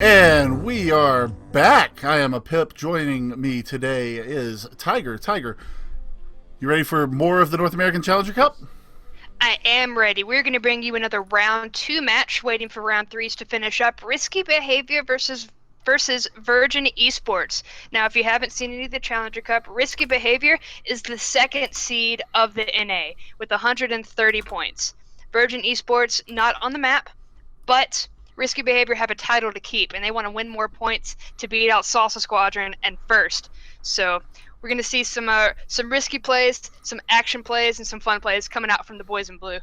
And we are back. I am a Pip. Joining me today is Tiger. Tiger, you ready for more of the North American Challenger Cup? I am ready. We're going to bring you another round two match, waiting for round threes to finish up. Risky Behavior versus Virgin Esports. Now, if you haven't seen any of the Challenger Cup, Risky Behavior is the second seed of the NA with 130 points. Virgin Esports not on the map, but Risky Behavior have a title to keep, and they want to win more points to beat out Salsa Squadron and First. So we're going to see some risky plays, some action plays, and some fun plays coming out from the boys in blue.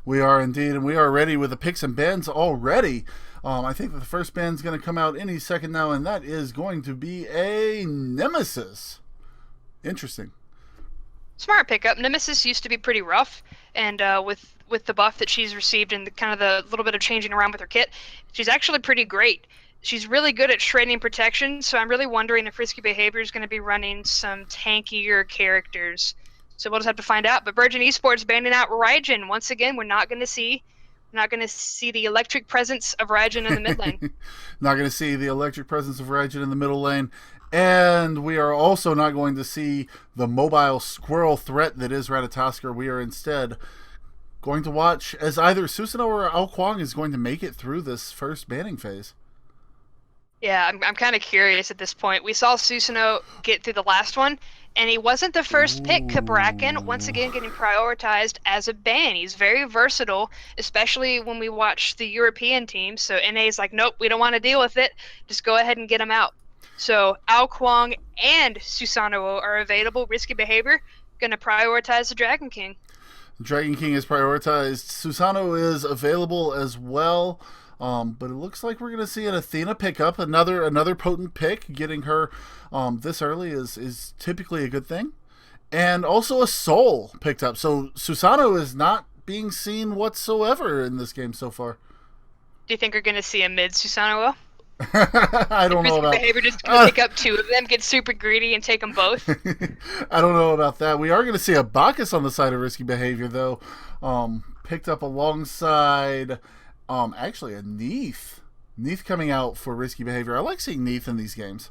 We are indeed, and we are ready with the picks and bans already. I think that the first band's going to come out any second now, and that is going to be a Nemesis. Interesting. Smart pickup. Nemesis used to be pretty rough, and with the buff that she's received and the little bit of changing around with her kit, she's actually pretty great. She's really good at shredding protection, so I'm really wondering if Risky Behavior is going to be running some tankier characters. So we'll just have to find out. But Virgin Esports banning out Raijin once again. We're not going to see the electric presence of Raijin in the mid lane. Not going to see the electric presence of Raijin in the middle lane. And we are also not going to see the mobile squirrel threat that is Ratatoskr. We are instead going to watch as either Susanoo or Kuang is going to make it through this first banning phase. Yeah, I'm kind of curious at this point. We saw Susanoo get through the last one, and he wasn't the first pick. Cabrakan, once again, getting prioritized as a ban. He's very versatile, especially when we watch the European teams. So NA's like, nope, we don't want to deal with it. Just go ahead and get him out. So Kuang and Susanoo are available. Risky Behavior, going to prioritize the Dragon King. The Dragon King is prioritized. Susanoo is available as well. But it looks like we're going to see an Athena pick up. Another potent pick. Getting her this early is typically a good thing. And also a Soul picked up. So Susanoo is not being seen whatsoever in this game so far. Do you think we're going to see a mid Susanoo? I don't know about Behavior just going to pick up two of them, get super greedy, and take them both. I don't know about that. We are going to see a Bacchus on the side of Risky Behavior, though. Picked up alongside, actually, a Neith. Neith coming out for Risky Behavior. I like seeing Neith in these games.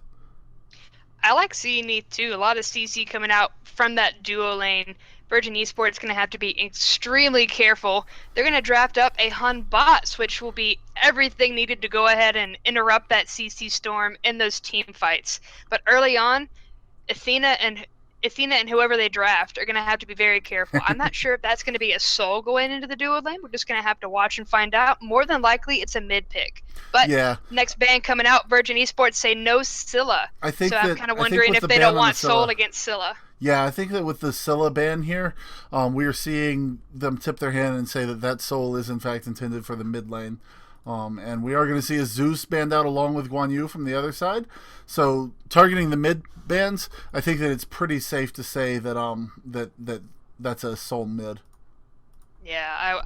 I like seeing Neith, too. A lot of CC coming out from that duo lane. Virgin Esports going to have to be extremely careful. They're going to draft up a Hun Batz, which will be everything needed to go ahead and interrupt that CC storm in those team fights. But early on, Athena and whoever they draft are going to have to be very careful. I'm not sure if that's going to be a Soul going into the duo lane. We're just going to have to watch and find out. More than likely, it's a mid pick. But yeah. Next ban coming out, Virgin Esports say no Scylla. So I'm kind of wondering if they don't want Soul against Scylla. Yeah, I think that with the Scylla ban here, we are seeing them tip their hand and say that Soul is in fact intended for the mid lane. And we are going to see a Zeus banned out along with Guan Yu from the other side. So targeting the mid bans, I think that it's pretty safe to say that that's a Soul mid. Yeah,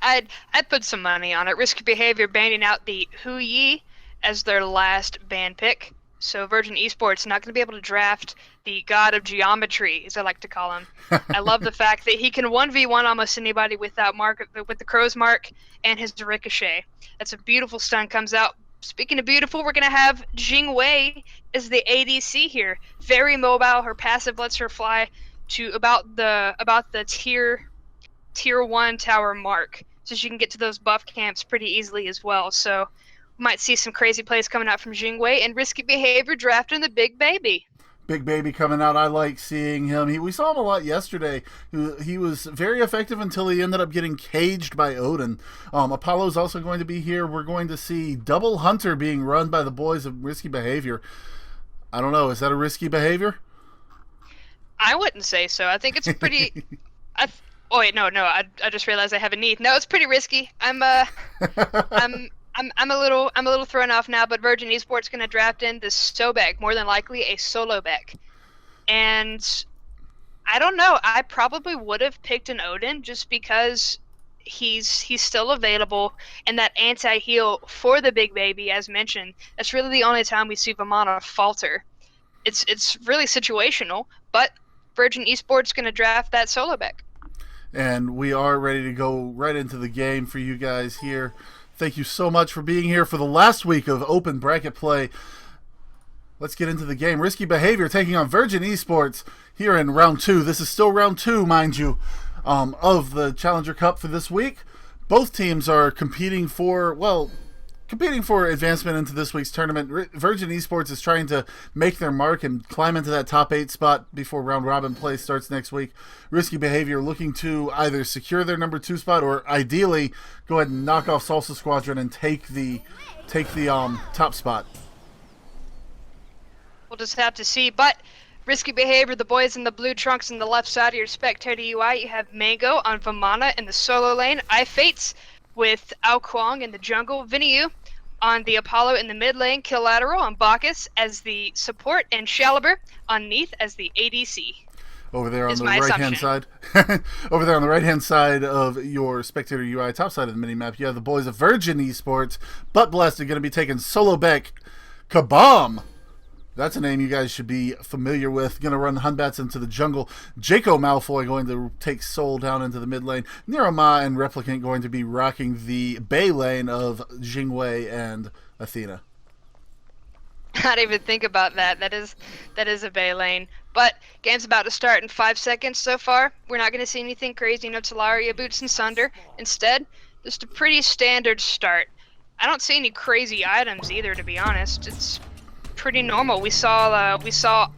I'd put some money on it. Risky Behavior banning out the Hu Yi as their last ban pick. So Virgin Esports not going to be able to draft the God of Geometry, as I like to call him. I love the fact that he can 1v1 almost anybody with the Crow's Mark and his Ricochet. That's a beautiful stun comes out. Speaking of beautiful, we're going to have Jing Wei as the ADC here. Very mobile. Her passive lets her fly to about the tier 1 tower mark. So she can get to those buff camps pretty easily as well. So might see some crazy plays coming out from Jingwei and Risky Behavior drafting the Big Baby. Big Baby coming out. I like seeing him. We saw him a lot yesterday. He was very effective until he ended up getting caged by Odin. Apollo's also going to be here. We're going to see Double Hunter being run by the boys of Risky Behavior. I don't know. Is that a risky behavior? I wouldn't say so. I think it's pretty... Oh wait, no. I just realized I have a Neith. No, it's pretty risky. I'm a little thrown off now, but Virgin Esports going to draft in this Sobek, more than likely a solo Beck. And I don't know. I probably would have picked an Odin just because he's still available, and that anti-heal for the Big Baby, as mentioned, that's really the only time we see Vamana falter. It's really situational, but Virgin Esports going to draft that solo Beck. And we are ready to go right into the game for you guys here. Thank you so much for being here for the last week of open bracket play. Let's get into the game. Risky Behavior taking on Virgin Esports here in round 2. This is still round 2, mind you, of the Challenger Cup for this week. Both teams are competing for advancement into this week's tournament. Virgin Esports is trying to make their mark and climb into that top 8 spot before round robin play starts next week. Risky Behavior looking to either secure their number 2 spot or ideally go ahead and knock off Salsa Squadron and take the top spot. We'll just have to see. But Risky Behavior, the boys in the blue trunks on the left side of your Spectator UI, you have Mango on Vamana in the solo lane. iFates with Kuang in the jungle. Vinyu on the Apollo in the mid lane. Killateral on Bacchus as the support. And Shaliber on Neith as the ADC. Over there on the right-hand side. Over there on the right-hand side of your Spectator UI, top side of the minimap, you have the boys of Virgin Esports. Butt Blast are going to be taking Sobek. Kabam! That's a name you guys should be familiar with. Going to run Hunbats into the jungle. Jaco Malfoy going to take Soul down into the mid lane. Niroma and Replicant going to be rocking the Bay lane of Jingwei and Athena. Not even think about that. That is a Bay lane. But game's about to start in 5 seconds so far. We're not going to see anything crazy. No Talaria boots and Sunder. Instead, just a pretty standard start. I don't see any crazy items either, to be honest. It's pretty normal. We saw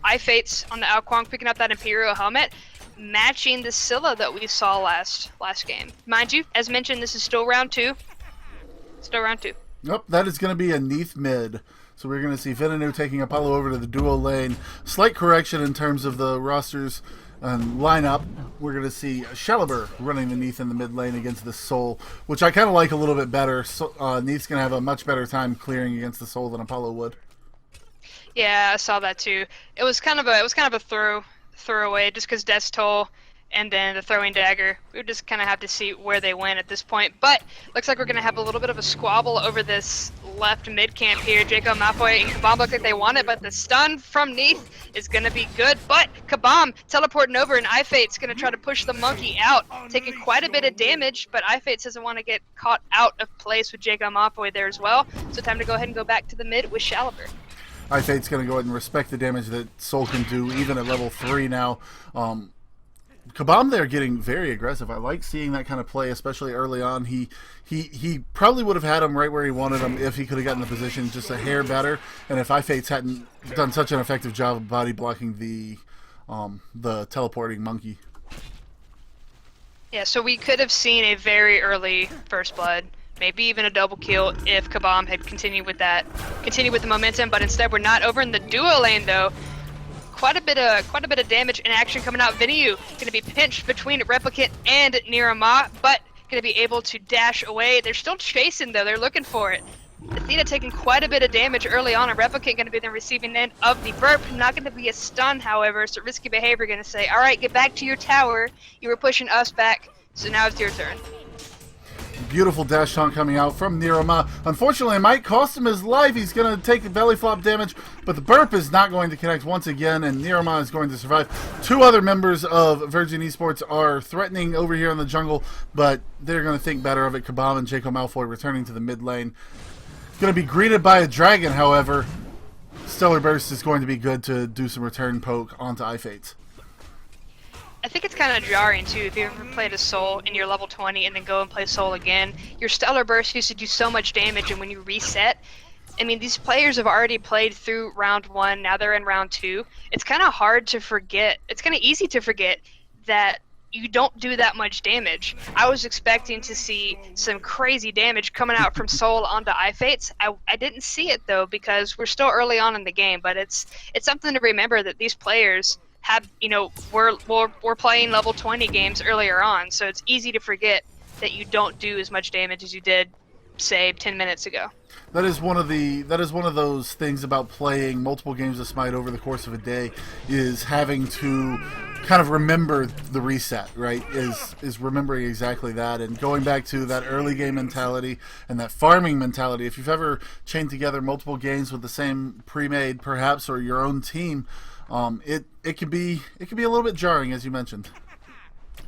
iFates on the Kuang picking up that Imperial helmet, matching the Scylla that we saw last game. Mind you, as mentioned, this is still round 2. Still round 2. Yep, that is going to be a Neith mid. So we're going to see Venenu taking Apollo over to the duo lane. Slight correction in terms of the rosters and lineup. We're going to see Shaliber running the Neith in the mid lane against the Soul, which I kind of like a little bit better. So, Neith's going to have a much better time clearing against the Soul than Apollo would. Yeah, I saw that too. It was kind of a throwaway just because Death's Toll and then the throwing dagger. We would just kind of have to see where they went at this point. But looks like we're going to have a little bit of a squabble over this left mid camp here. Jacob Malfoy and Kabam look like they want it, but the stun from Neith is going to be good. But Kabam teleporting over, and iFate's going to try to push the monkey out, taking quite a bit of damage, but iFates doesn't want to get caught out of place with Jacob Malfoy there as well. So time to go ahead and go back to the mid with Shaliber. iFate's going to go ahead and respect the damage that Soul can do, even at level 3 now. Kabam there getting very aggressive. I like seeing that kind of play, especially early on. He probably would have had him right where he wanted him if he could have gotten the position just a hair better, and if iFates hadn't done such an effective job of body blocking the teleporting monkey. Yeah, so we could have seen a very early first blood. Maybe even a double kill if Kabam had continued with the momentum, but instead we're not. Over in the duo lane though. Quite a bit of damage and action coming out. Vinyu going to be pinched between Replicant and Nirama, but going to be able to dash away. They're still chasing though. They're looking for it. Athena taking quite a bit of damage early on, and Replicant going to be the receiving end of the burp. Not going to be a stun, however. So Risky Behavior going to say, "All right, get back to your tower. You were pushing us back, so now it's your turn." Beautiful dash taunt coming out from Nirama. Unfortunately, it might cost him his life. He's going to take the belly flop damage, but the burp is not going to connect once again, and Nirama is going to survive. 2 other members of Virgin Esports are threatening over here in the jungle, but they're going to think better of it. Kabam and Jaco Malfoy returning to the mid lane. Going to be greeted by a dragon, however. Stellar Burst is going to be good to do some return poke onto iFates. I think it's kind of jarring too if you ever played a Soul and you're level 20 and then go and play Soul again. Your Stellar Burst used to do so much damage, and when you reset, I mean, these players have already played through round 1, now they're in round 2. It's kind of hard to forget. It's kind of easy to forget that you don't do that much damage. I was expecting to see some crazy damage coming out from Soul onto iFates. I didn't see it though, because we're still early on in the game, but it's something to remember that these players have, we're playing level 20 games earlier on, so it's easy to forget that you don't do as much damage as you did, say, 10 minutes ago. That is one of those things about playing multiple games of Smite over the course of a day, is having to kind of remember the reset, right? Is remembering exactly that, and going back to that early game mentality and that farming mentality. If you've ever chained together multiple games with the same pre-made, perhaps, or your own team, it can be a little bit jarring, as you mentioned.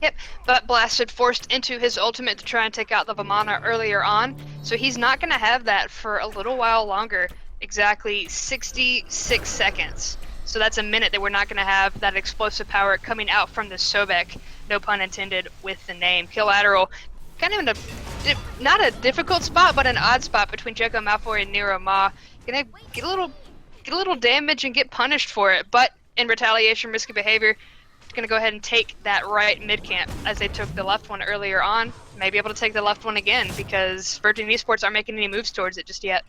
Yep, but Blasted forced into his ultimate to try and take out the Vamana earlier on, so he's not going to have that for a little while longer, exactly 66 seconds. So that's a minute that we're not going to have that explosive power coming out from the Sobek, no pun intended, with the name. Collateral, kind of in a, not a difficult spot, but an odd spot between Jekko Malfoy and Nero Ma. Gonna get a little damage and get punished for it, but in retaliation, risky behavior, going to go ahead and take that right mid camp as they took the left one earlier on. May be able to take the left one again because Virgin Esports aren't making any moves towards it just yet.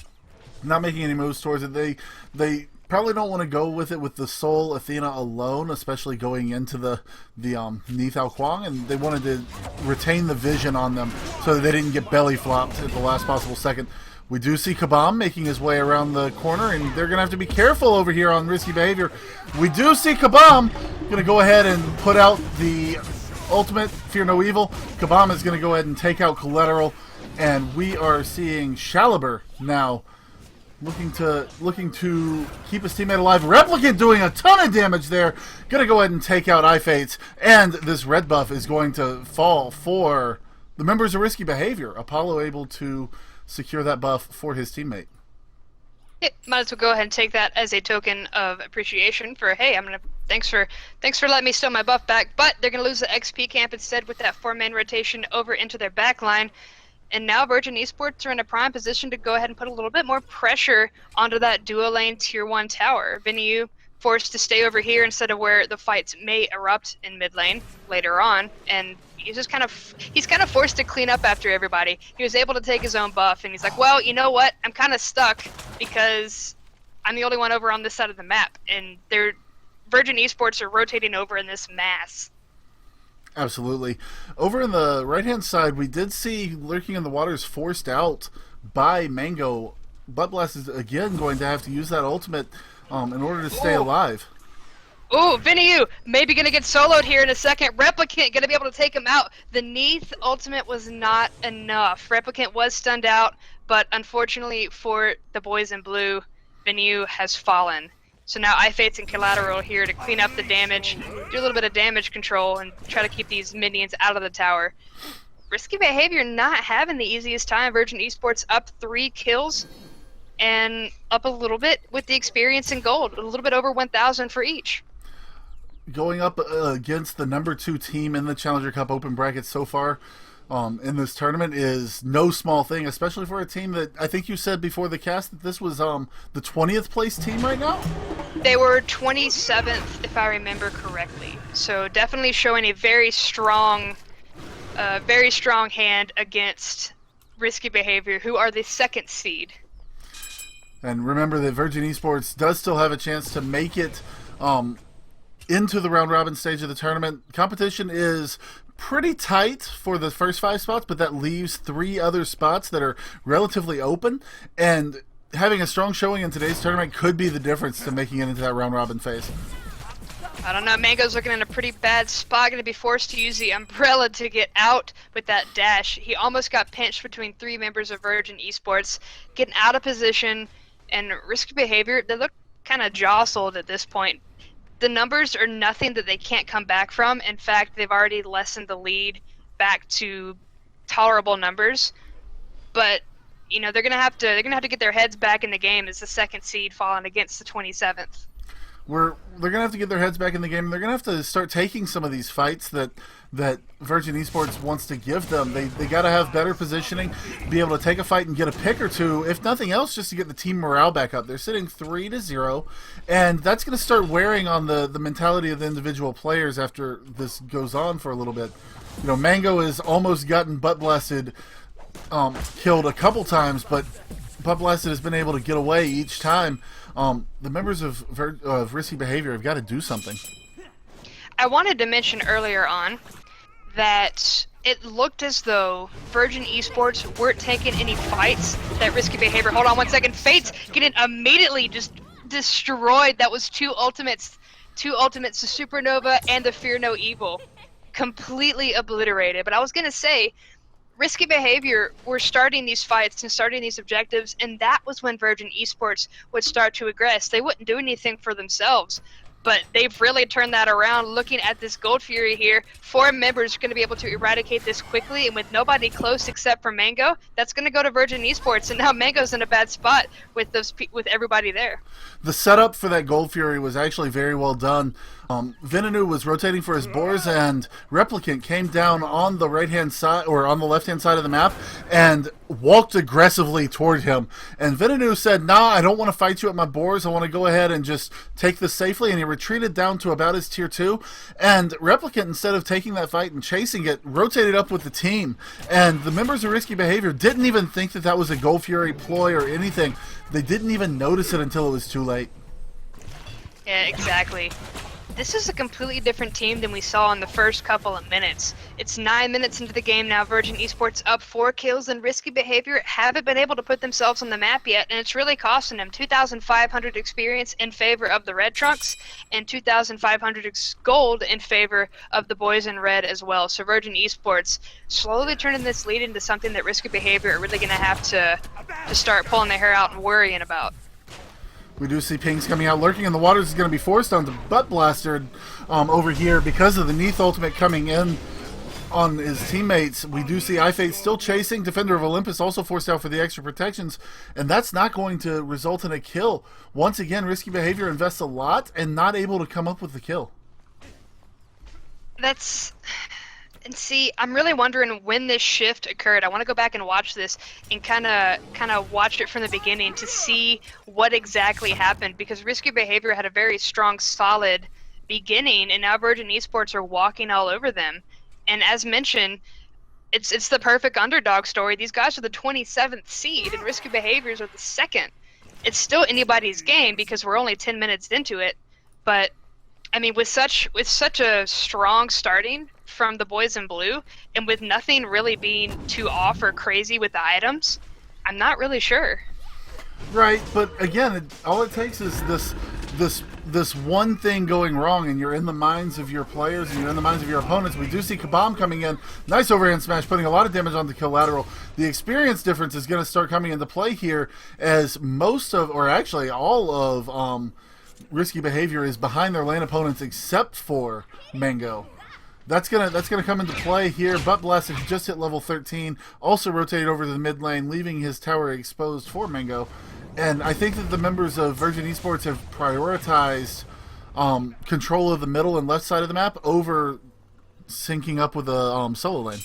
Not making any moves towards it. They probably don't want to go with it with the Soul Athena alone, especially going into the Neith Kuang, and they wanted to retain the vision on them so that they didn't get belly flopped at the last possible second. We do see Kabam making his way around the corner, and they're going to have to be careful over here on risky behavior. We do see Kabam going to go ahead and put out the ultimate, Fear No Evil. Kabam is going to go ahead and take out Collateral, and we are seeing Shaliber now looking to keep his teammate alive. Replicant doing a ton of damage there. Going to go ahead and take out iFates, and this red buff is going to fall for the members of risky behavior. Apollo able to secure that buff for his teammate. Yeah, might as well go ahead and take that as a token of appreciation for, hey, thanks for letting me steal my buff back, but they're gonna lose the XP camp instead with that 4-man rotation over into their back line. And now Virgin Esports are in a prime position to go ahead and put a little bit more pressure onto that duo lane tier 1 tower. Vinyu forced to stay over here instead of where the fights may erupt in mid lane later on, and he's kind of forced to clean up after everybody. He was able to take his own buff, and he's like, well, you know what? I'm kind of stuck because I'm the only one over on this side of the map, and Virgin Esports are rotating over in this mass. Absolutely. Over in the right-hand side, we did see Lurking in the Waters forced out by Mango. Buttblast is again going to have to use that ultimate in order to stay alive. Ooh, Vinyu maybe going to get soloed here in a second. Replicant going to be able to take him out. The Neith ultimate was not enough. Replicant was stunned out, but unfortunately for the boys in blue, Vinyu has fallen. So now iFates and Collateral here to clean up the damage, do a little bit of damage control, and try to keep these minions out of the tower. Risky behavior not having the easiest time. Virgin Esports up 3 kills and up a little bit with the experience and gold, a little bit over 1,000 for each. Going up against the number 2 team in the Challenger Cup open bracket so far in this tournament is no small thing, especially for a team that I think you said before the cast that this was the 20th place team right now? They were 27th, if I remember correctly. So definitely showing a very strong hand against risky behavior, who are the 2nd seed. And remember that Virgin Esports does still have a chance to make it into the round-robin stage of the tournament. Competition is pretty tight for the first 5 spots, but that leaves 3 other spots that are relatively open. And having a strong showing in today's tournament could be the difference to making it into that round-robin phase. I don't know, Mango's looking in a pretty bad spot, going to be forced to use the umbrella to get out with that dash. He almost got pinched between 3 members of Virgin Esports, getting out of position, and risky behavior. They look kind of jostled at this point. The numbers are nothing that they can't come back from. In fact, they've already lessened the lead back to tolerable numbers. But you know, they're gonna have to get their heads back in the game as the 2nd seed falling against the 27th. They're gonna have to get their heads back in the game, and they're gonna have to start taking some of these fights that Virgin Esports wants to give them. They gotta have better positioning, be able to take a fight and get a pick or 2, if nothing else, just to get the team morale back up. They're sitting 3-0, and that's gonna start wearing on the mentality of the individual players after this goes on for a little bit. You know, Mango has almost gotten butt blasted, killed a couple times, but butt blasted has been able to get away each time. The members of risky behavior have got to do something. I wanted to mention earlier on that it looked as though Virgin Esports weren't taking any fights that risky behavior. Hold on one second. Fates getting immediately just destroyed. That was 2 ultimates. 2 ultimates, the Supernova and the Fear No Evil. Completely obliterated. But I was going to say, risky behavior were starting these fights and starting these objectives, and that was when Virgin Esports would start to aggress. They wouldn't do anything for themselves, But they've really turned that around. Looking at this Gold Fury here, 4 members are going to be able to eradicate this quickly, and with nobody close except for Mango, that's going to go to Virgin Esports, and now Mango's in a bad spot with everybody there. The setup for that Gold Fury was actually very well done. Venenu was rotating for his boars, and Replicant came down on the right-hand side, or on the left-hand side of the map, and walked aggressively toward him. And Venenu said, nah, I don't want to fight you at my boars. I want to go ahead and just take this safely. And he retreated down to about his tier 2. And Replicant, instead of taking that fight and chasing it, rotated up with the team. And the members of Risky Behavior didn't even think that that was a Gold Fury ploy or anything. They didn't even notice it until it was too late. Yeah, exactly. This is a completely different team than we saw in the first couple of minutes. It's 9 minutes into the game now. Virgin Esports up 4 kills, and Risky Behavior haven't been able to put themselves on the map yet, and it's really costing them 2,500 experience in favor of the Red Trunks, and 2,500 gold in favor of the boys in red as well. So Virgin Esports slowly turning this lead into something that Risky Behavior are really going to have to start pulling their hair out and worrying about. We do see pings coming out. Lurking in the waters is going to be forced onto Butt Blaster over here because of the Neith ultimate coming in on his teammates. We do see iFate still chasing. Defender of Olympus also forced out for the extra protections, and that's not going to result in a kill. Once again, Risky Behavior invests a lot and not able to come up with the kill. And see, I'm really wondering when this shift occurred. I want to go back and watch this and kind of watch it from the beginning to see what exactly happened, because Risky Behavior had a very strong, solid beginning, and now Virgin Esports are walking all over them. And as mentioned, it's the perfect underdog story. These guys are the 27th seed, and Risky Behaviors are the 2nd. It's still anybody's game because we're only 10 minutes into it, but I mean, with such a strong starting from the boys in blue, and with nothing really being too off or crazy with the items, I'm not really sure. Right, but again, all it takes is this one thing going wrong, and you're in the minds of your players, and you're in the minds of your opponents. We do see Kabam coming in. Nice overhand smash, putting a lot of damage on the collateral. The experience difference is going to start coming into play here, as most of, or actually all of, Risky Behavior is behind their lane opponents except for Mango. That's gonna come into play here. Butt Blaster just hit level 13, also rotated over to the mid lane, leaving his tower exposed for Mango. And I think that the members of Virgin Esports have prioritized control of the middle and left side of the map over syncing up with a solo lane.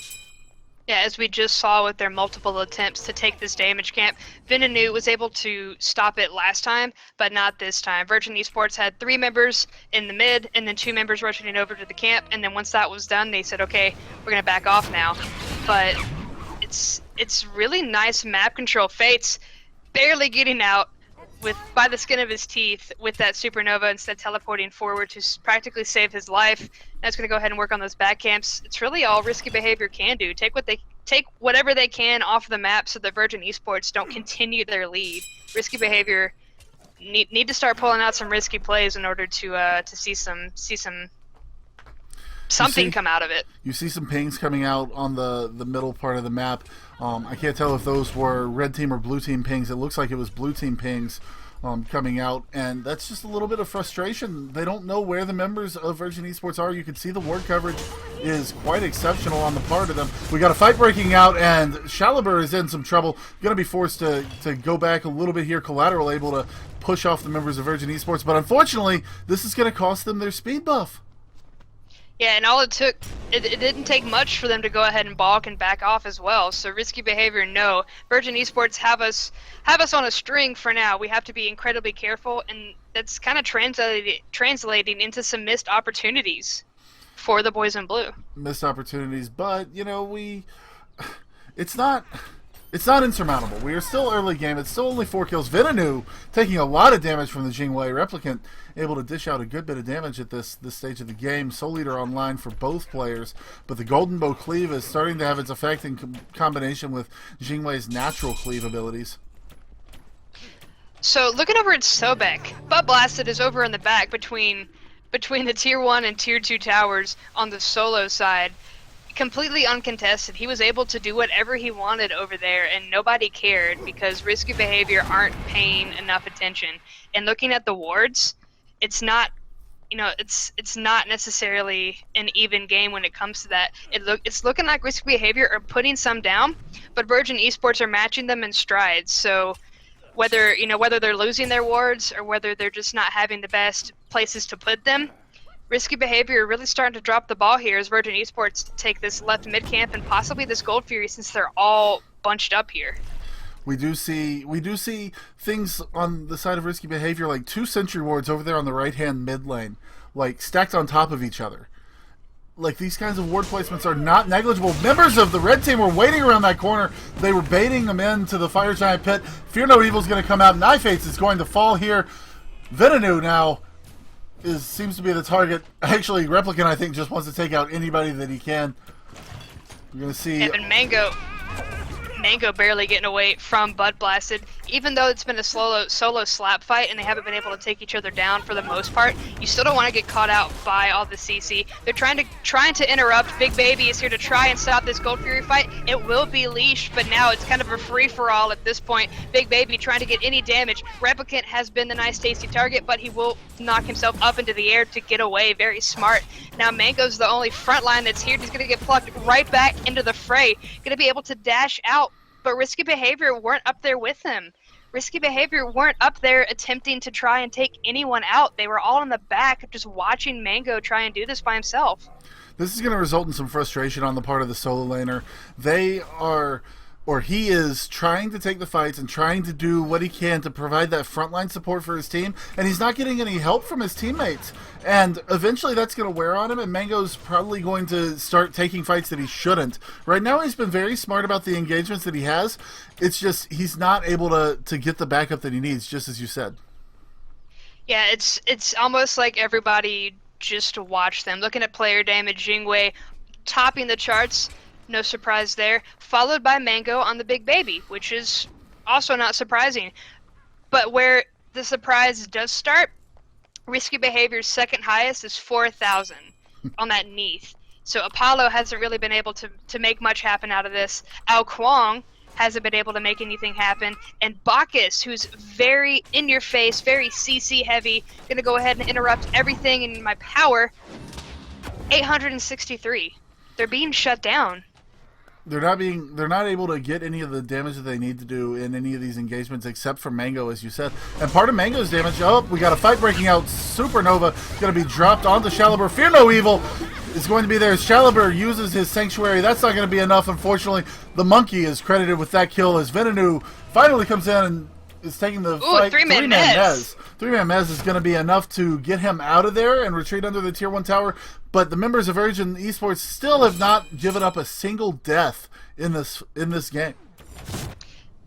Yeah, as we just saw with their multiple attempts to take this damage camp, Venenu was able to stop it last time, but not this time. Virgin Esports had 3 members in the mid, and then 2 members rotating over to the camp, and then once that was done, they said, okay, we're going to back off now. But it's really nice map control. Fate's barely getting out by the skin of his teeth with that supernova, instead teleporting forward to practically save his life. That's going to go ahead and work on those back camps. It's really all Risky Behavior can do. Take whatever they can off the map so that Virgin Esports don't continue their lead. Risky Behavior need to start pulling out some risky plays in order to see something come out of it. You see some pings coming out on the middle part of the map. I can't tell if those were red team or blue team pings. It looks like it was blue team pings coming out, and that's just a little bit of frustration. They don't know where the members of Virgin Esports are. You can see the ward coverage is quite exceptional on the part of them. We got a fight breaking out, and Shaliber is in some trouble. Going to be forced to go back a little bit here. Collateral able to push off the members of Virgin Esports, but unfortunately, this is going to cost them their speed buff. Yeah, and all it didn't take much for them to go ahead and balk and back off as well. So Risky Behavior, no. Virgin Esports have us on a string for now. We have to be incredibly careful, and that's kind of translating into some missed opportunities for the boys in blue. Missed opportunities, but you know, it's not insurmountable. We are still early game. It's still only 4 kills. Venenu taking a lot of damage from the Jingwei. Replicant able to dish out a good bit of damage at this stage of the game. Soul Eater online for both players, but the Golden Bow Cleave is starting to have its effect in combination with Jingwei's natural cleave abilities. So looking over at Sobek, Butt Blasted is over in the back between the tier 1 and tier 2 towers on the solo side. Completely uncontested. He was able to do whatever he wanted over there, and nobody cared because Risky Behavior aren't paying enough attention. And looking at the wards, it's not it's not necessarily an even game when it comes to that. It's looking like Risky Behavior are putting some down, but Virgin Esports are matching them in strides. So whether they're losing their wards or whether they're just not having the best places to put them, Risky Behavior are really starting to drop the ball here as Virgin Esports take this left mid camp and possibly this Gold Fury since they're all bunched up here. We do see things on the side of Risky Behavior, like 2 sentry wards over there on the right hand mid lane, like stacked on top of each other. Like, these kinds of ward placements are not negligible. Members of the red team were waiting around that corner. They were baiting them into the Fire Giant pit. Fear No Evil is going to come out. Neith is going to fall here. Venenu now seems to be the target. Actually, Replicant, I think, just wants to take out anybody that he can. We're going to see... And Mango barely getting away from Bud Blasted. Even though it's been a solo slap fight and they haven't been able to take each other down for the most part, you still don't want to get caught out by all the CC. They're trying to interrupt. Big Baby is here to try and stop this Gold Fury fight. It will be leashed, but now it's kind of a free-for-all at this point. Big Baby trying to get any damage. Replicant has been the nice tasty target, but he will knock himself up into the air to get away. Very smart. Now Mango's the only front line that's here. He's going to get plucked right back into the fray. Going to be able to dash out, but Risky Behavior weren't up there with him. Risky Behavior weren't up there attempting to try and take anyone out. They were all in the back just watching Mango try and do this by himself. This is going to result in some frustration on the part of the solo laner. He is trying to take the fights and trying to do what he can to provide that frontline support for his team, and he's not getting any help from his teammates. And eventually that's going to wear on him, and Mango's probably going to start taking fights that he shouldn't. Right now he's been very smart about the engagements that he has. It's just he's not able to get the backup that he needs, just as you said. Yeah, it's almost like everybody just watched them. Looking at player damage, Jingwei topping the charts. No surprise there. Followed by Mango on the Big Baby, which is also not surprising. But where the surprise does start, Risky Behavior's second highest is 4,000 on that Neith. So Apollo hasn't really been able to make much happen out of this. Kuang hasn't been able to make anything happen. And Bacchus, who's very in your face, very CC heavy, gonna go ahead and interrupt everything in my power. 863. They're being shut down. They're not able to get any of the damage that they need to do in any of these engagements except for Mango, as you said. And part of Mango's damage, we got a fight breaking out. Supernova going to be dropped onto Shaliber. Fear No Evil is going to be there. Shaliber uses his Sanctuary. That's not going to be enough, unfortunately. The Monkey is credited with that kill as Venenu finally comes in and is taking the fight. Three-man Mez. Three-man Mez is going to be enough to get him out of there and retreat under the Tier 1 tower. But the members of Virgin Esports still have not given up a single death in this game.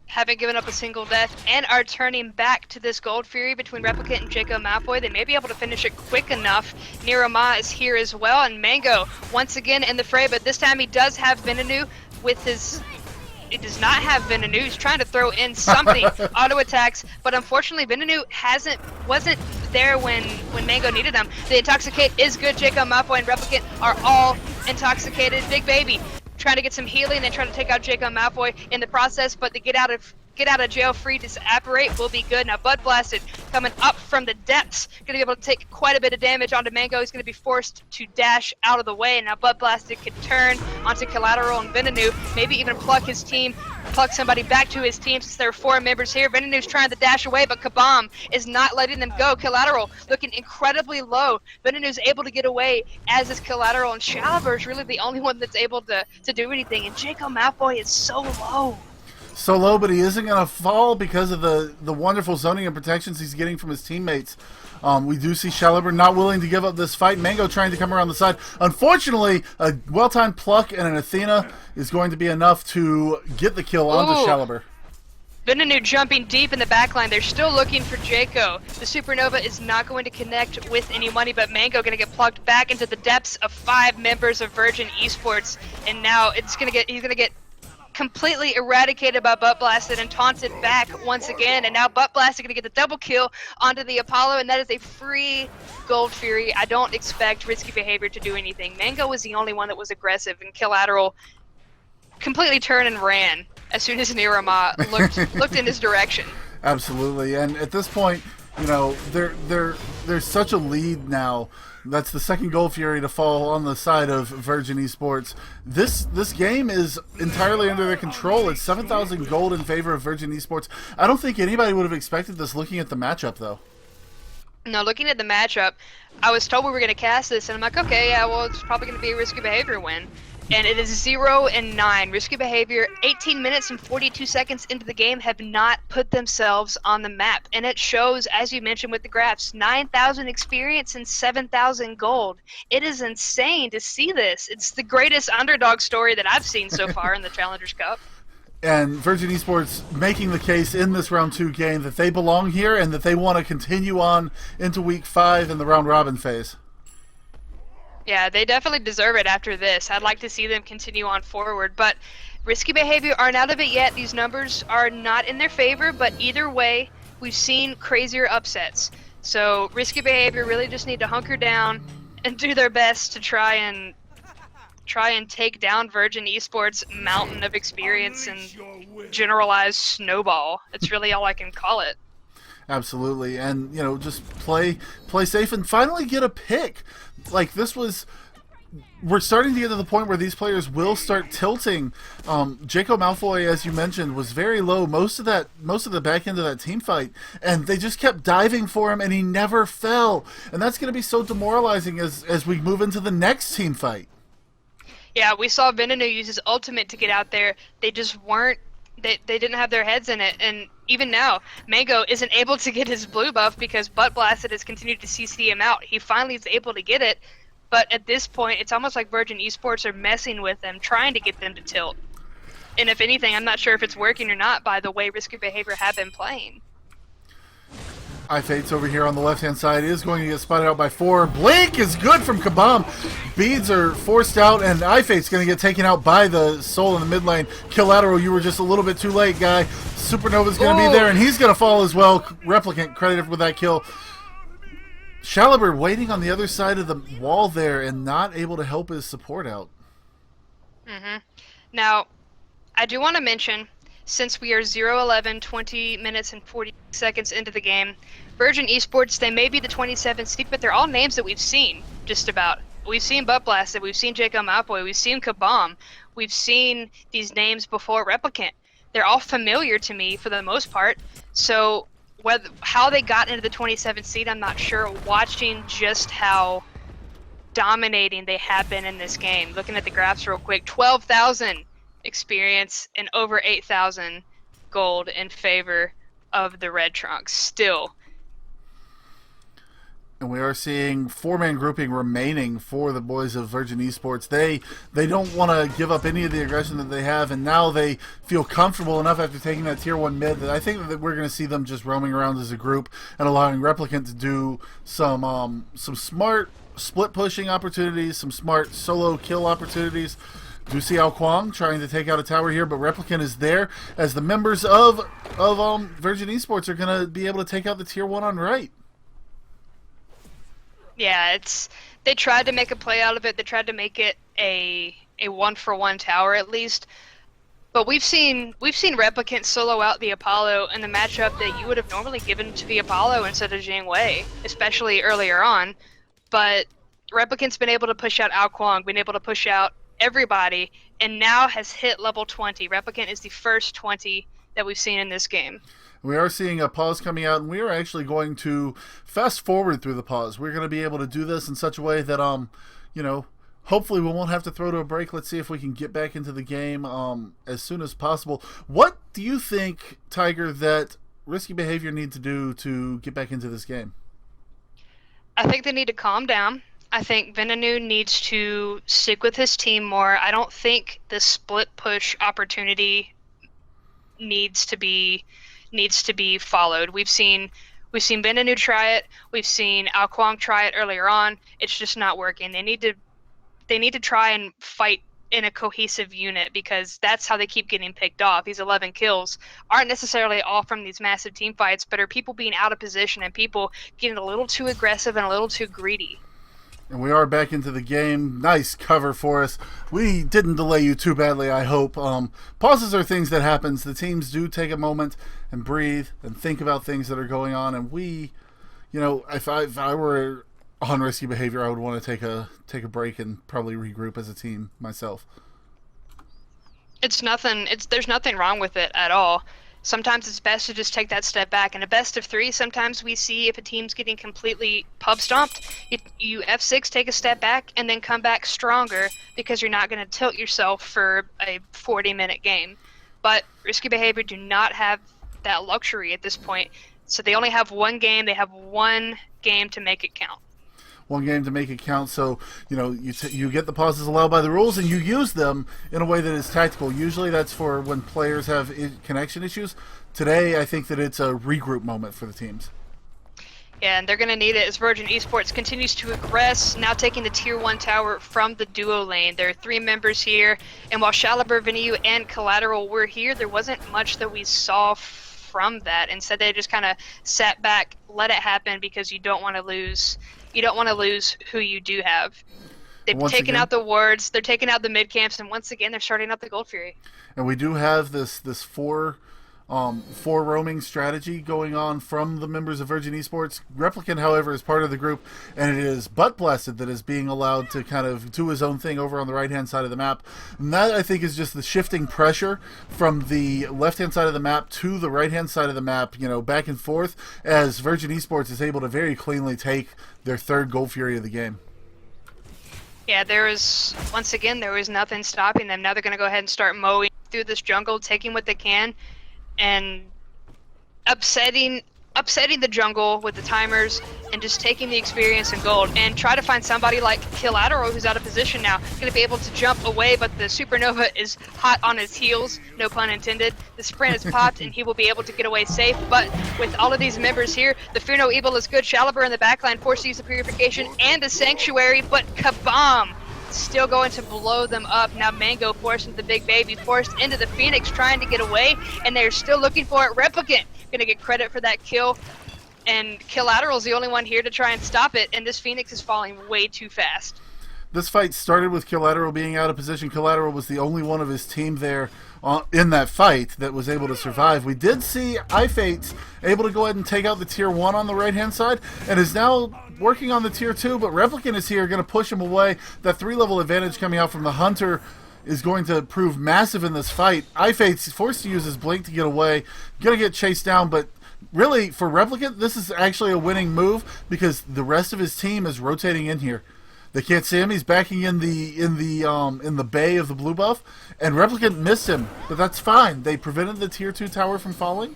Haven't given up a single death and are turning back to this Gold Fury between Replicant and Jacob Malfoy. They may be able to finish it quick enough. Niroma is here as well, and Mango once again in the fray, but this time he does have Venenu with his... It does not have Venenu. He's trying to throw in something. Auto attacks, but unfortunately Venenu wasn't there when Mango needed them. The Intoxicate is good. Jacob Malfoy and Replicant are all intoxicated. Big Baby trying to get some healing and trying to take out Jacob Malfoy in the process, but the get out of jail free disapparate will be good. Now Bud Blasted coming up from the depths, going to be able to take quite a bit of damage onto Mango. He's going to be forced to dash out of the way. Now Bud Blasted can turn onto Collateral and Venenu, maybe even pluck somebody back to his team since there are 4 members here. Venenu's trying to dash away, but Kabam is not letting them go. Collateral looking incredibly low. Venenu's able to get away, as is Collateral, and Shaliber is really the only one that's able to do anything. And Jacob Malfoy is so low. So low, but he isn't going to fall because of the wonderful zoning and protections he's getting from his teammates. We do see Shaliber not willing to give up this fight. Mango trying to come around the side. Unfortunately, a well-timed pluck and an Athena is going to be enough to get the kill onto Shaliber. Venenu jumping deep in the backline. They're still looking for Jaco. The Supernova is not going to connect with any money, but Mango going to get plugged back into the depths of 5 members of Virgin Esports, and now he's going to get completely eradicated by Butt Blasted and taunted back once again, and now Butt Blasted going to get the double kill onto the Apollo, and that is a free Gold Fury. I don't expect Risky Behavior to do anything. Mango was the only one that was aggressive, and Collateral completely turned and ran as soon as Nirama looked in his direction. Absolutely, and at this point, you know, they're there's such a lead now. That's the second Gold Fury to fall on the side of Virgin Esports. This game is entirely under their control. It's 7,000 gold in favor of Virgin Esports. I don't think anybody would have expected this looking at the matchup, though. No, looking at the matchup, I was told we were going to cast this, and I'm like, okay, yeah, well, it's probably going to be a risky behavior win. And it is 0-9. Risky behavior, 18 minutes and 42 seconds into the game, have not put themselves on the map. And it shows, as you mentioned with the graphs, 9,000 experience and 7,000 gold. It is insane to see this. It's the greatest underdog story that I've seen so far in the Challengers Cup. And Virgin Esports making the case in this round 2 game that they belong here and that they want to continue on into week 5 in the round robin phase. Yeah, they definitely deserve it after this. I'd like to see them continue on forward, but risky behavior aren't out of it yet. These numbers are not in their favor, but either way, we've seen crazier upsets. So risky behavior really just need to hunker down and do their best to try and take down Virgin Esports' mountain of experience and generalized snowball. It's really all I can call it. Absolutely, and just play safe and finally get a pick. Like we're starting to get to the point where these players will start tilting. Jacob Malfoy, as you mentioned, was very low most of the back end of that team fight, and they just kept diving for him, and he never fell. And that's going to be so demoralizing as we move into the next team fight. Yeah, we saw Venenu use his ultimate to get out there. They just weren't. They didn't have their heads in it, and even now, Mango isn't able to get his blue buff because Butt Blasted has continued to CC him out. He finally is able to get it, but at this point, it's almost like Virgin Esports are messing with them, trying to get them to tilt. And if anything, I'm not sure if it's working or not by the way risky behavior have been playing. iFates over here on the left-hand side is going to get spotted out by 4. Blink is good from Kabam. Beads are forced out, and iFate's going to get taken out by the Soul in the mid lane. Killateral, you were just a little bit too late, guy. Supernova's going to be there, and he's going to fall as well. Replicant credited with that kill. Shaliber waiting on the other side of the wall there and not able to help his support out. Now, I do want to mention, since we are 0-11, 20 minutes and 40 seconds into the game, Virgin Esports, they may be the 27th seed, but they're all names that we've seen, just about. We've seen Butt Blasted, we've seen Jacob Malfoy, we've seen Kabam, we've seen these names before Replicant. They're all familiar to me for the most part, so how they got into the 27th seed, I'm not sure. Watching just how dominating they have been in this game. Looking at the graphs real quick, 12,000 experience and over 8,000 gold in favor of the Red Trunks still. And we are seeing 4-man grouping remaining for the boys of Virgin Esports. They don't want to give up any of the aggression that they have, and now they feel comfortable enough after taking that tier 1 mid that I think that we're going to see them just roaming around as a group and allowing Replicant to do some smart split pushing opportunities, some smart solo kill opportunities. Do see Kuang trying to take out a tower here, but Replicant is there as the members of Virgin Esports are going to be able to take out the tier 1 on right. Yeah, they tried to make a play out of it. They tried to make it a 1-for-1 tower at least. But we've seen Replicant solo out the Apollo in the matchup that you would have normally given to the Apollo instead of Jing Wei, especially earlier on. But Replicant's been able to push out Kuang, been able to push out everybody, and now has hit level 20. Replicant is the first 20 that we've seen in this game. We are seeing a pause coming out, and we are actually going to fast forward through the pause. We're going to be able to do this in such a way that, hopefully we won't have to throw to a break. Let's see if we can get back into the game as soon as possible. What do you think, Tiger, that risky behavior need to do to get back into this game? I think they need to calm down. I think Venenu needs to stick with his team more. I don't think the split push opportunity needs to be followed. We've seen Venenu try it. We've seen Kuang try it earlier on. It's just not working. They need to try and fight in a cohesive unit because that's how they keep getting picked off. These 11 kills aren't necessarily all from these massive team fights, but are people being out of position and people getting a little too aggressive and a little too greedy. And we are back into the game. Nice cover for us. We didn't delay you too badly, I hope. Pauses are things that happens. The teams do take a moment and breathe and think about things that are going on. And we if I were on risky behavior, I would want to take a break and probably regroup as a team myself. There's nothing wrong with it at all. Sometimes it's best to just take that step back. In a best of 3, sometimes we see if a team's getting completely pub stomped, you F6, take a step back, and then come back stronger because you're not going to tilt yourself for a 40-minute game. But risky behavior do not have that luxury at this point. So they only have one game. They have one game to make it count. One game to make it count. So, you get the pauses allowed by the rules, and you use them in a way that is tactical. Usually that's for when players have connection issues. Today, I think that it's a regroup moment for the teams. Yeah, and they're going to need it as Virgin Esports continues to aggress, now taking the Tier 1 tower from the duo lane. There are 3 members here, and while Shaliber, Venue, and Collateral were here, there wasn't much that we saw from that. Instead, they just kind of sat back, let it happen, because you don't want to lose who you do have. They've taken out the wards, they're taking out the mid camps, and once again they're starting up the Gold Fury. And we do have this four roaming strategy going on from the members of Virgin Esports. Replicant, however, is part of the group, and it is Butt Blasted that is being allowed to kind of do his own thing over on the right-hand side of the map. And that, I think, is just the shifting pressure from the left-hand side of the map to the right-hand side of the map, back and forth, as Virgin Esports is able to very cleanly take their 3rd Gold Fury of the game. Yeah, there was nothing stopping them. Now they're going to go ahead and start mowing through this jungle, taking what they can, and upsetting the jungle with the timers, and just taking the experience and gold, and try to find somebody like Collateral, who's out of position now, going to be able to jump away, but the Supernova is hot on his heels, no pun intended. The sprint is popped, and he will be able to get away safe, but with all of these members here, the Fear No Evil is good. Shaliber in the backline forced to use the Purification and the Sanctuary, but Kabam! Still going to blow them up. Now Mango forced into the big baby, forced into the Phoenix, trying to get away, and they're still looking for it. Replicant gonna get credit for that kill, and Collateral's the only one here to try and stop it, and this Phoenix is falling way too fast. This fight started with Collateral being out of position. Collateral was the only one of his team there in that fight that was able to survive. We did see iFates able to go ahead and take out the Tier 1 on the right-hand side, and is now working on the Tier 2, but Replicant is here, going to push him away. That 3-level advantage coming out from the Hunter is going to prove massive in this fight. iFates forced to use his blink to get away, going to get chased down, but really, for Replicant, this is actually a winning move because the rest of his team is rotating in here. They can't see him. He's backing in the bay of the blue buff, and Replicant missed him, but that's fine. They prevented the Tier 2 tower from falling,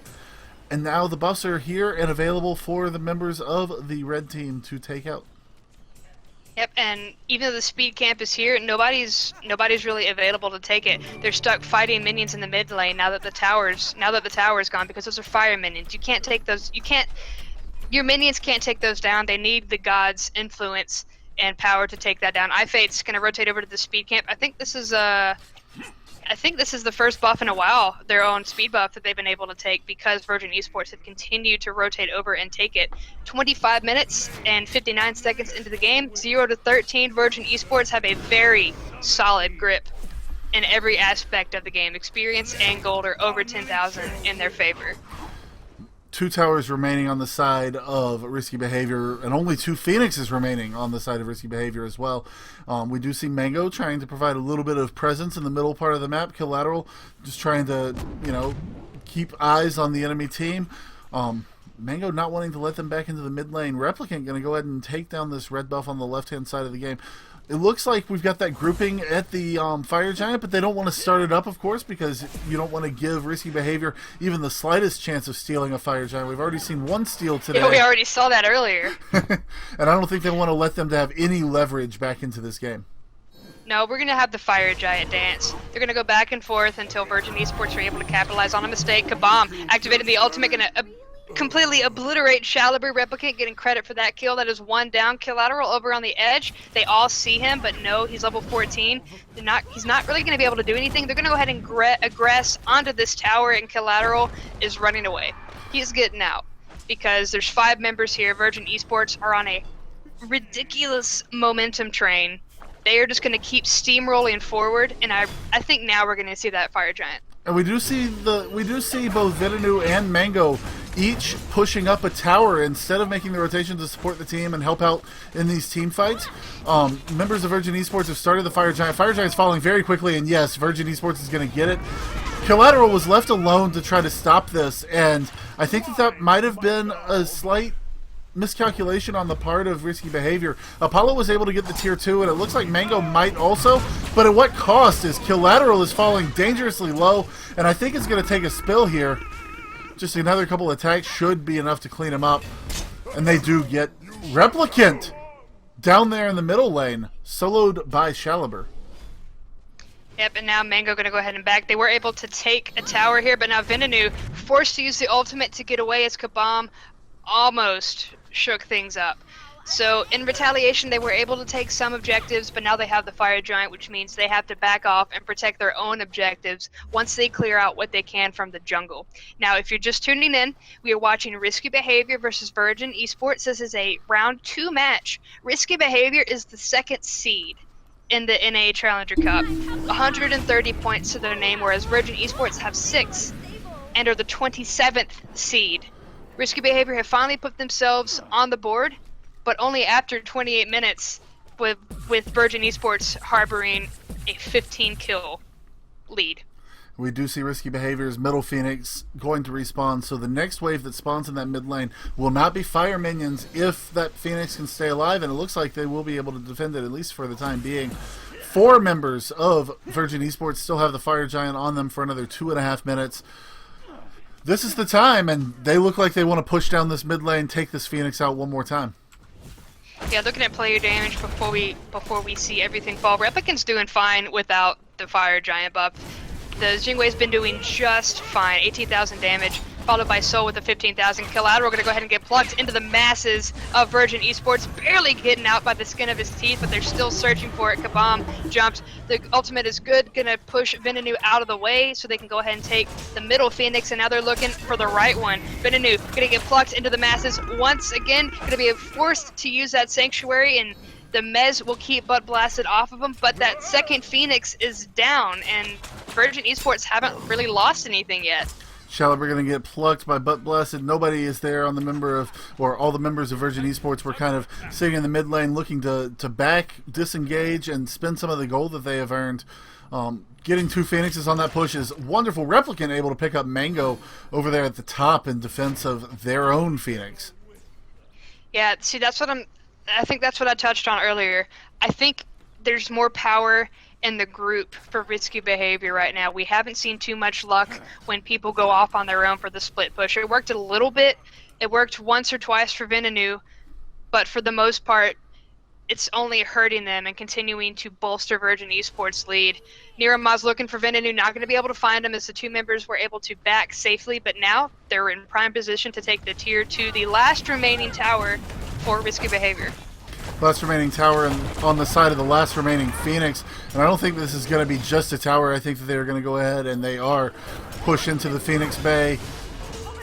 and now the buffs are here and available for the members of the red team to take out. Yep, and even though the speed camp is here, nobody's really available to take it. They're stuck fighting minions in the mid lane now that the tower's gone, because those are fire minions. You can't take those. Your minions can't take those down. They need the gods' influence and power to take that down. iFate's gonna rotate over to the speed camp. I think this is the first buff in a while, their own speed buff that they've been able to take, because Virgin Esports have continued to rotate over and take it. 25 minutes and 59 seconds into the game, 0-13. Virgin Esports have a very solid grip in every aspect of the game. Experience and gold are over 10,000 in their favor. 2 towers remaining on the side of risky behavior, and only 2 Phoenixes remaining on the side of risky behavior as well. We do see Mango trying to provide a little bit of presence in the middle part of the map. Collateral just trying to, keep eyes on the enemy team. Mango not wanting to let them back into the mid lane. Replicant going to go ahead and take down this red buff on the left-hand side of the game. It looks like we've got that grouping at the Fire Giant, but they don't want to start it up, of course, because you don't want to give risky behavior even the slightest chance of stealing a Fire Giant. We've already seen one steal today. Yeah, we already saw that earlier. And I don't think they want to let them to have any leverage back into this game. No, we're going to have the Fire Giant dance. They're going to go back and forth until Virgin Esports are able to capitalize on a mistake. Kabam! Activated the ultimate, going to completely obliterate Shaliber. Replicant getting credit for that kill. That is 1 down. Collateral over on the edge. They all see him, but no, he's level 14. He's not really going to be able to do anything. They're going to go ahead and aggress onto this tower, and Collateral is running away. He's getting out because there's 5 members here. Virgin Esports are on a ridiculous momentum train. They are just going to keep steamrolling forward, and I think now we're going to see that Fire Giant. And we do see both Vitanu and Mango each pushing up a tower instead of making the rotation to support the team and help out in these team fights. Members of Virgin Esports have started the Fire Giant. Fire Giant's falling very quickly, and yes, Virgin Esports is going to get it. Collateral was left alone to try to stop this, and I think that might have been a slight miscalculation on the part of Risky Behavior. Apollo was able to get the tier 2, and it looks like Mango might also, but at what cost? Is Collateral is falling dangerously low, and I think it's going to take a spill here. Just another couple attacks should be enough to clean him up, and they do get Replicant down there in the middle lane, soloed by Shaliber. Yep, and now Mango going to go ahead and back. They were able to take a tower here, but now Venenu forced to use the ultimate to get away as Kabam almost shook things up. So in retaliation, they were able to take some objectives, but now they have the Fire Giant, which means they have to back off and protect their own objectives once they clear out what they can from the jungle. Now, if you're just tuning in, we are watching Risky Behavior versus Virgin Esports. This is a round 2 match. Risky Behavior is the 2nd seed in the NA Challenger Cup, 130 points to their name, whereas Virgin Esports have 6 and are the 27th seed. Risky Behavior have finally put themselves on the board, but only after 28 minutes, with Virgin Esports harboring a 15-kill lead. We do see Risky Behavior's middle Phoenix going to respawn, so the next wave that spawns in that mid lane will not be fire minions if that Phoenix can stay alive, and it looks like they will be able to defend it, at least for the time being. 4 members of Virgin Esports still have the Fire Giant on them for another 2.5 minutes. This is the time, and they look like they want to push down this mid lane, take this Phoenix out one more time. Yeah, looking at player damage before we see everything fall. Replicant's doing fine without the Fire Giant buff. The Jingwei's been doing just fine. 18,000 damage, followed by Soul with a 15,000. Collateral going to go ahead and get plucked into the masses of Virgin Esports, barely getting out by the skin of his teeth, but they're still searching for it. Kabam jumps. The ultimate is good, going to push Venenu out of the way so they can go ahead and take the middle Phoenix, and now they're looking for the right one. Venenu going to get plucked into the masses once again, going to be forced to use that Sanctuary, and the Mez will keep butt blasted off of him, but that second Phoenix is down, and Virgin Esports haven't really lost anything yet. Shaliber going to get plucked by butt blasted. Nobody is there on the all the members of Virgin Esports were kind of sitting in the mid lane looking to back, disengage, and spend some of the gold that they have earned. Getting 2 Phoenixes on that push is wonderful. Replicant able to pick up Mango over there at the top in defense of their own Phoenix. Yeah, see, I think that's what I touched on earlier. I think there's more power in the group for Risky Behavior right now. We haven't seen too much luck when people go off on their own for the split push. It worked a little bit. It worked once or twice for Venenu, but for the most part, it's only hurting them and continuing to bolster Virgin Esports' lead. Nirama's looking for Venenu, not going to be able to find him as the 2 members were able to back safely, but now they're in prime position to take the tier 2, the last remaining tower for Risky Behavior. Last remaining tower on the side of the last remaining Phoenix, and I don't think this is going to be just a tower. I think that they're going to go ahead and they are push into the Phoenix Bay.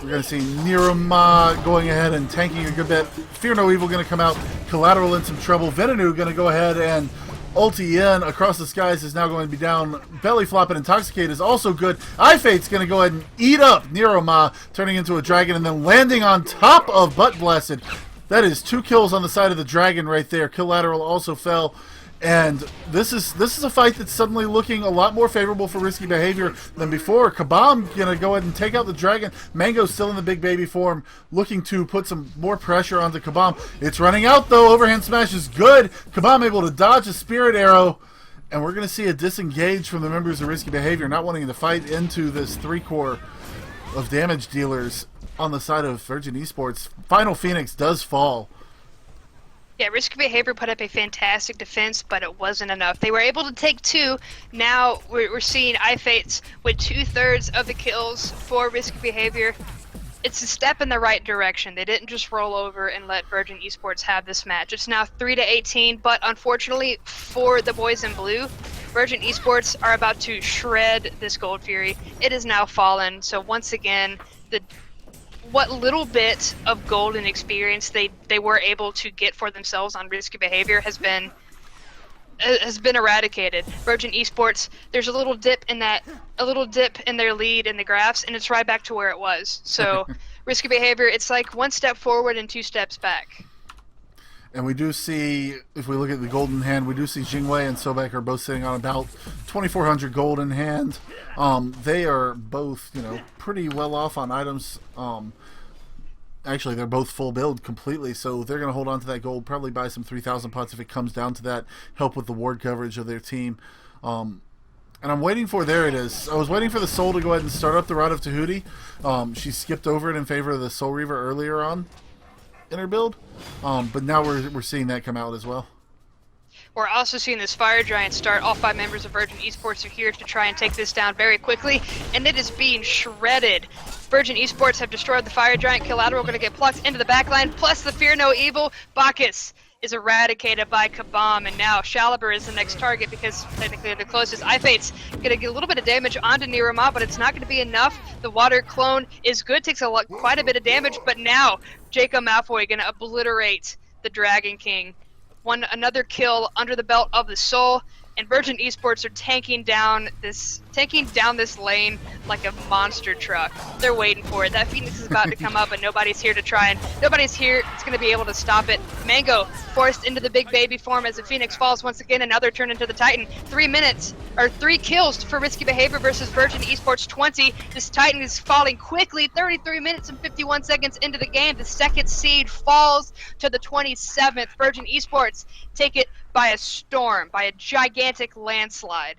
We're going to see Nirama going ahead and tanking a good bit. Fear No Evil going to come out. Collateral in some trouble. Venenu going to go ahead and ulti in. Across the Skies is now going to be down. Belly Flop and Intoxicate is also good. Fate's going to go ahead and eat up Nirama, turning into a dragon and then landing on top of Butt Blasted. That is 2 kills on the side of the dragon right there. Collateral also fell. And this is a fight that's suddenly looking a lot more favorable for Risky Behavior than before. Kabam going to go ahead and take out the dragon. Mango's still in the big baby form, looking to put some more pressure onto Kabam. It's running out, though. Overhand smash is good. Kabam able to dodge a spirit arrow. And we're going to see a disengage from the members of Risky Behavior, not wanting to fight into this 3-core of damage dealers on the side of Virgin Esports. Final Phoenix does fall. Yeah, Risky Behavior put up a fantastic defense, but it wasn't enough. They were able to take 2. Now we're seeing iFates with 2/3 of the kills for Risky Behavior. It's a step in the right direction. They didn't just roll over and let Virgin Esports have this match. It's now 3-18, but unfortunately for the boys in blue, Virgin Esports are about to shred this Gold Fury. It is now fallen, so once again, what little bit of golden experience they were able to get for themselves on Risky Behavior has been eradicated. Virgin Esports, there's a little dip in their lead in the graphs, and it's right back to where it was. So Risky Behavior, it's like 1 step forward and 2 steps back. And we do see, if we look at the gold in hand, we do see Jingwei and Sobek are both sitting on about 2,400 gold in hand. They are both, pretty well off on items. Actually, they're both full build completely, so they're going to hold on to that gold, probably buy some 3,000 pots if it comes down to that, help with the ward coverage of their team. And I'm waiting for, there it is. I was waiting for the Soul to go ahead and start up the Rod of Tahuti. She skipped over it in favor of the Soul Reaver earlier on in her build, but now we're seeing that come out as well. We're also seeing this Fire Giant start. All 5 members of Virgin Esports are here to try and take this down very quickly, and it is being shredded. Virgin Esports have destroyed the Fire Giant. Killateral going to get plucked into the backline, plus the Fear No Evil. Bacchus is eradicated by Kabam, and now Shaliber is the next target because technically they're the closest. iFate's going to get a little bit of damage onto Nirama, but it's not going to be enough. The water clone is good, takes quite a bit of damage, but now Jacob Malfoy going to obliterate the Dragon King. Another kill under the belt of the Soul, and Virgin Esports are tanking down this lane like a monster truck. They're waiting for it. That Phoenix is about to come up, and nobody's here that's going to be able to stop it. Mango forced into the big baby form as the Phoenix falls once again, and now they're turned into the Titan. 3 kills for Risky Behavior versus Virgin Esports 20. This Titan is falling quickly, 33 minutes and 51 seconds into the game. The second seed falls to the 27th. Virgin Esports take it by a storm, by a gigantic landslide.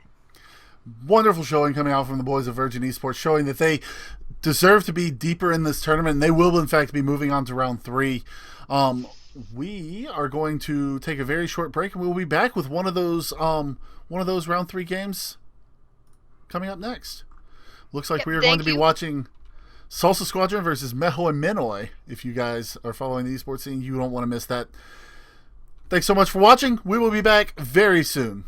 Wonderful showing coming out from the boys of Virgin Esports, showing that they deserve to be deeper in this tournament, and they will in fact be moving on to round 3. We are going to take a very short break, and we'll be back with one of those round 3 games coming up next. Looks like we are going to be watching Salsa Squadron versus Meho and Minoi. If you guys are following the esports scene, you don't want to miss that. Thanks so much for watching. We will be back very soon.